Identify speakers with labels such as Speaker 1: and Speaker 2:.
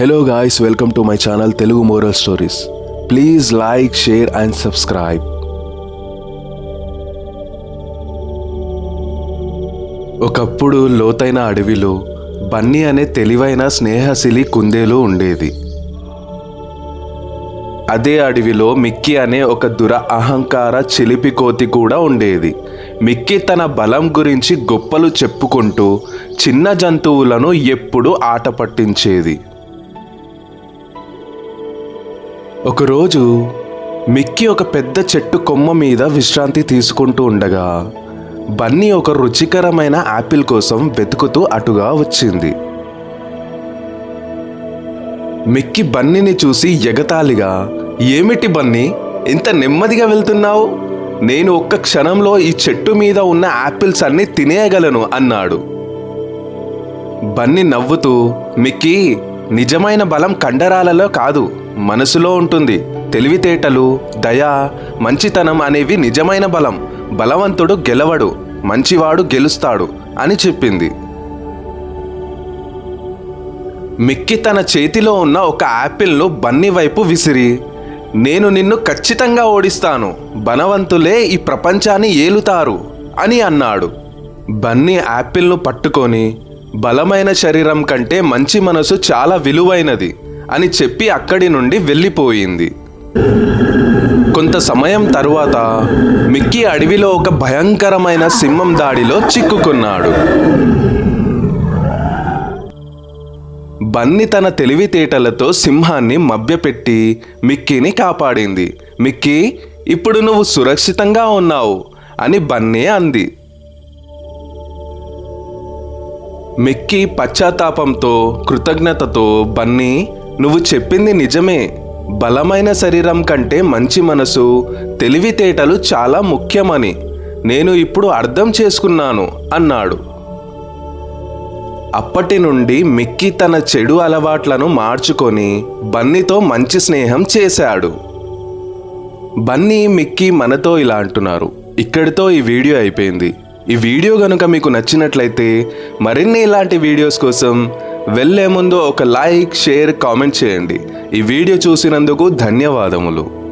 Speaker 1: Hello guys, welcome to my channel Telugu Moral Stories. Please like, share and subscribe. ఒకప్పుడు లోతైన అడవిలో బన్నీ అనే తెలివైన స్నేహశీలి కుందేలు ఉండేది. అదే అడవిలో మిక్కీ అనే ఒక అహంకార చిలిపి కోతి కూడా ఉండేది. మిక్కీ తన బలం గురించి గొప్పలు చెప్పుకుంటూ చిన్న జంతువులను ఎప్పుడూ ఆట పట్టించేది. ఒకరోజు మిక్కీ ఒక పెద్ద చెట్టు కొమ్మ మీద విశ్రాంతి తీసుకుంటూ ఉండగా బన్నీ ఒక రుచికరమైన యాపిల్ కోసం వెతుకుతూ అటుగా వచ్చింది. మిక్కీ బన్నీని చూసి ఎగతాళిగా, "ఏమిటి బన్నీ, ఇంత నెమ్మదిగా వెళ్తున్నావు? నేను ఒక్క క్షణంలో ఈ చెట్టు మీద ఉన్న యాపిల్స్ అన్నీ తినేయగలను" అన్నాడు. బన్నీ నవ్వుతూ, "మిక్కీ, నిజమైన బలం కండరాలలో కాదు, మనసులో ఉంటుంది. తెలివితేటలు, దయ, మంచితనం అనేవి నిజమైన బలం. బలవంతుడు గెలవడు, మంచివాడు గెలుస్తాడు" అని చెప్పింది. మిక్కీ తన చేతిలో ఉన్న ఒక యాపిల్ను బన్నీ వైపు విసిరి, "నేను నిన్ను ఖచ్చితంగా ఓడిస్తాను. బలవంతులే ఈ ప్రపంచాన్ని ఏలుతారు" అని అన్నాడు. బన్నీ యాపిల్ను పట్టుకొని, "బలమైన శరీరం కంటే మంచి మనసు చాలా విలువైనది" అని చెప్పి అక్కడి నుండి వెళ్ళిపోయింది. కొంత సమయం తరువాత మిక్కీ అడవిలో ఒక భయంకరమైన సింహం దాడిలో చిక్కుకున్నాడు. బన్నీ తన తెలివితేటలతో సింహాన్ని మభ్యపెట్టి మిక్కీని కాపాడింది. "మిక్కీ, ఇప్పుడు నువ్వు సురక్షితంగా ఉన్నావు" అని బన్నీ అంది. మిక్కీ పశ్చాత్తాపంతో, కృతజ్ఞతతో, "బన్నీ, నువ్వు చెప్పింది నిజమే. బలమైన శరీరం కంటే మంచి మనసు, తెలివితేటలు చాలా ముఖ్యమని నేను ఇప్పుడు అర్థం చేసుకున్నాను" అన్నాడు. అప్పటి నుండి మిక్కీ తన చెడు అలవాట్లను మార్చుకొని బన్నీతో మంచి స్నేహం చేశాడు. బన్నీ, మిక్కీ మనతో ఇలా అంటున్నారు. ఇక్కడితో ఈ వీడియో అయిపోయింది. ఈ వీడియో కనుక మీకు నచ్చినట్లయితే మరిన్ని ఇలాంటి వీడియోస్ కోసం వెళ్ళే ముందు ఒక లైక్, షేర్, కామెంట్ చేయండి. ఈ వీడియో చూసినందుకు ధన్యవాదములు.